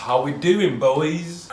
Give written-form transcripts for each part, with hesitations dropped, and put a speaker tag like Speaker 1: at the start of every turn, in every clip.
Speaker 1: How we doing, boys?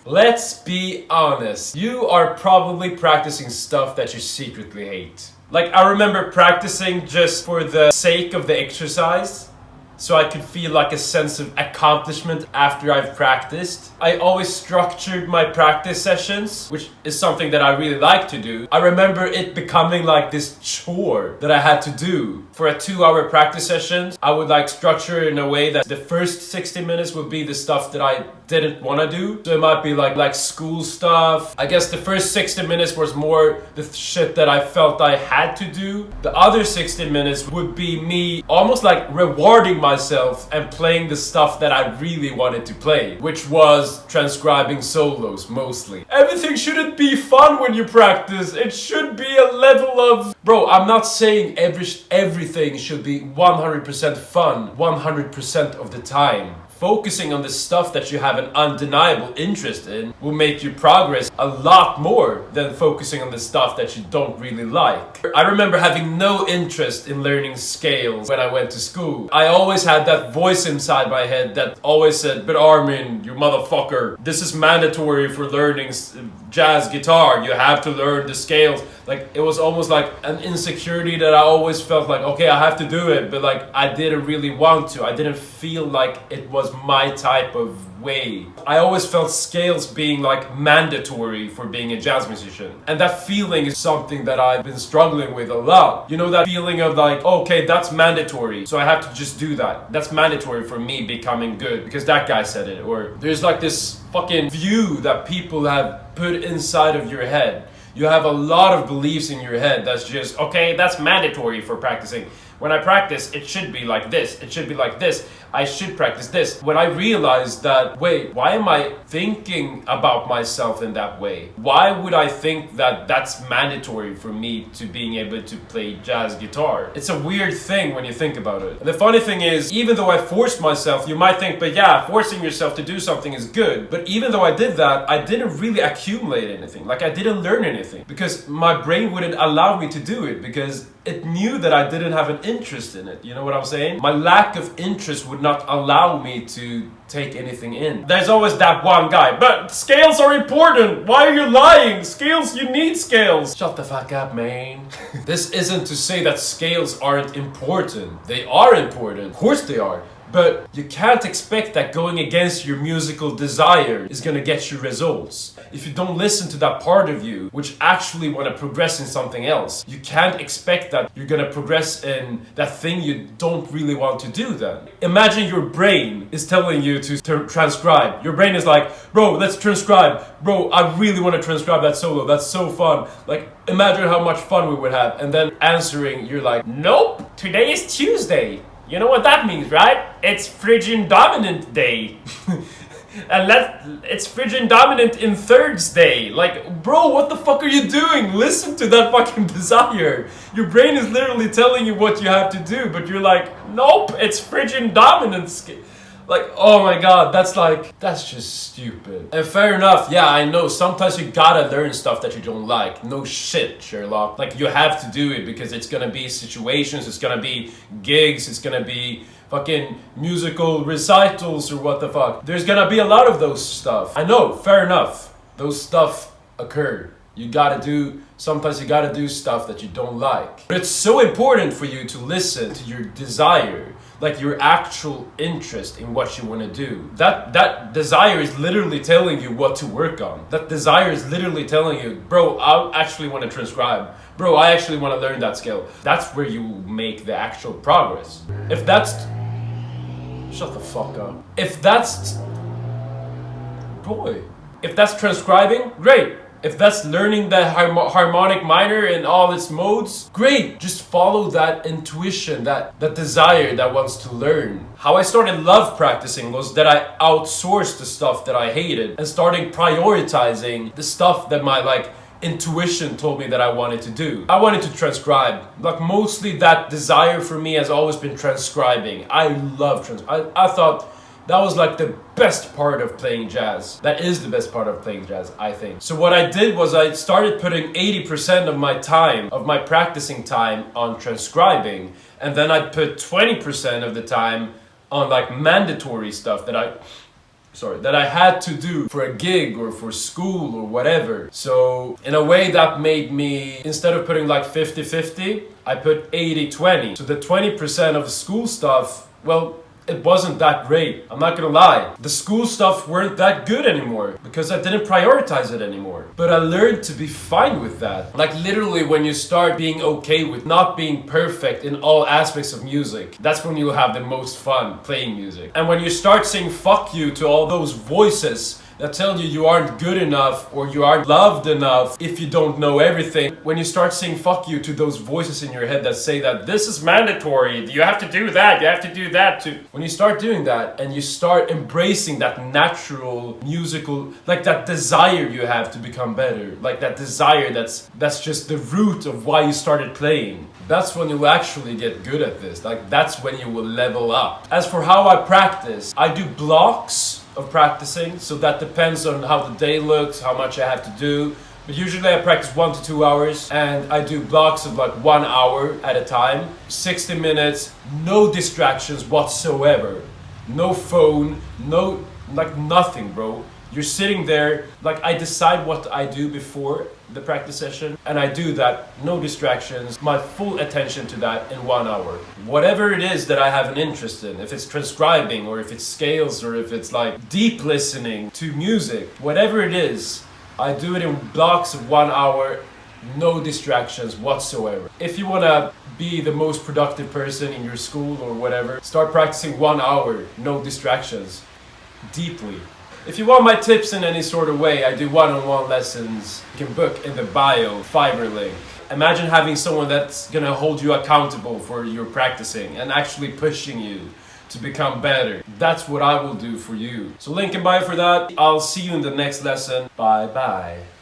Speaker 1: Let's be honest. You are probably practicing stuff that you secretly hate. Like, I remember practicing just for the sake of the exercise, so I could feel like a sense of accomplishment after I've practiced. I always structured my practice sessions, which is something that I really like to do. I remember it becoming like this chore that I had to do. For a 2-hour practice session, I would like structure it in a way that the first 60 minutes would be the stuff that I didn't want to do. So it might be like school stuff. I guess the first 60 minutes was more the shit that I felt I had to do. The other 60 minutes would be me almost like rewarding myself and playing the stuff that I really wanted to play, which was transcribing solos mostly. Everything shouldn't be fun when you practice. It should be a level of... Bro, I'm not saying everything should be 100% fun 100% of the time. Focusing on the stuff that you have an undeniable interest in will make you progress a lot more than focusing on the stuff that you don't really like. I remember having no interest in learning scales when I went to school. I always had that voice inside my head that always said, "But Armin, you motherfucker, this is mandatory for learning jazz guitar. You have to learn the scales." Like, it was almost like an insecurity that I always felt like, okay, I have to do it, but like, I didn't really want to. I didn't feel like it was my type of way. I always felt scales being like mandatory for being a jazz musician. And that feeling is something that I've been struggling with a lot. You know, that feeling of like, okay, that's mandatory, so I have to just do that. That's mandatory for me becoming good because that guy said it. Or there's like this fucking view that people have put inside of your head. You have a lot of beliefs in your head that's just, okay, that's mandatory for practicing. When I practice, it should be like this. It should be like this. I should practice this. When I realized that, wait, why am I thinking about myself in that way? Why would I think that that's mandatory for me to being able to play jazz guitar? It's a weird thing when you think about it. And the funny thing is, even though I forced myself, you might think, but yeah, forcing yourself to do something is good. But even though I did that, I didn't really accumulate anything. Like, I didn't learn anything because my brain wouldn't allow me to do it because it knew that I didn't have an interest in it. You know what I'm saying? My lack of interest would not allow me to take anything in. There's always that one guy, but scales are important. Why are you lying? Scales, you need scales. Shut the fuck up, man. This isn't to say that scales aren't important. They are important. Of course they are. But you can't expect that going against your musical desire is gonna get you results. If you don't listen to that part of you, which actually want to progress in something else, you can't expect that you're gonna progress in that thing you don't really want to do then. Imagine your brain is telling you to transcribe. Your brain is like, bro, let's transcribe. Bro, I really want to transcribe that solo. That's so fun. Like, imagine how much fun we would have. And then answering, you're like, nope, today is Tuesday. You know what that means, right? It's Phrygian dominant day. And it's Phrygian dominant in thirds day. Like, bro, what the fuck are you doing? Listen to that fucking desire. Your brain is literally telling you what you have to do, but you're like, nope, it's Phrygian dominant. Like, oh my god, that's just stupid. And fair enough, yeah, I know, sometimes you gotta learn stuff that you don't like. No shit, Sherlock. Like, you have to do it because it's gonna be situations, it's gonna be gigs, it's gonna be fucking musical recitals or what the fuck. There's gonna be a lot of those stuff. I know, fair enough. Those stuff occur. Sometimes you gotta do stuff that you don't like. But it's so important for you to listen to your desire. Like, your actual interest in what you want to do. That desire is literally telling you what to work on. That desire is literally telling you, bro, I actually want to transcribe. Bro, I actually want to learn that skill. That's where you make the actual progress. If that's... Shut the fuck up. If that's transcribing, great. If that's learning the harmonic minor in all its modes, great. Just follow that intuition, that desire that wants to learn. How I started love practicing was that I outsourced the stuff that I hated and started prioritizing the stuff that my intuition told me that I wanted to do. I wanted to transcribe. Like, mostly that desire for me has always been transcribing. I love I thought that was like the best part of playing jazz. That is the best part of playing jazz, I think. So what I did was I started putting 80% of my time, of my practicing time, on transcribing. And then I put 20% of the time on like mandatory stuff that I that I had to do for a gig or for school or whatever. So in a way that made me, instead of putting like 50-50, I put 80-20. So the 20% of the school stuff, well, it wasn't that great. I'm not gonna lie. The school stuff weren't that good anymore because I didn't prioritize it anymore. But I learned to be fine with that. Like literally when you start being okay with not being perfect in all aspects of music, that's when you'll have the most fun playing music. And when you start saying fuck you to all those voices that tell you aren't good enough or you aren't loved enough if you don't know everything. When you start saying fuck you to those voices in your head that say that this is mandatory, you have to do that, you have to do that too. When you start doing that and you start embracing that natural musical, like that desire you have to become better, like that desire that's just the root of why you started playing. That's when you will actually get good at this. Like that's when you will level up. As for how I practice, I do blocks of practicing, so that depends on how the day looks, how much I have to do. But usually I practice 1 to 2 hours, and I do blocks of like 1 hour at a time, 60 minutes, no distractions whatsoever, no phone, no, like nothing, bro. You're sitting there, like I decide what I do before the practice session, and I do that, no distractions, my full attention to that in 1 hour. Whatever it is that I have an interest in, if it's transcribing or if it's scales or if it's like deep listening to music, whatever it is, I do it in blocks of 1 hour, no distractions whatsoever. If you want to be the most productive person in your school or whatever, start practicing 1 hour, no distractions, deeply. If you want my tips in any sort of way, I do one-on-one lessons. You can book in the bio, Fiverr link. Imagine having someone that's gonna hold you accountable for your practicing and actually pushing you to become better. That's what I will do for you. So link in bio for that. I'll see you in the next lesson. Bye bye.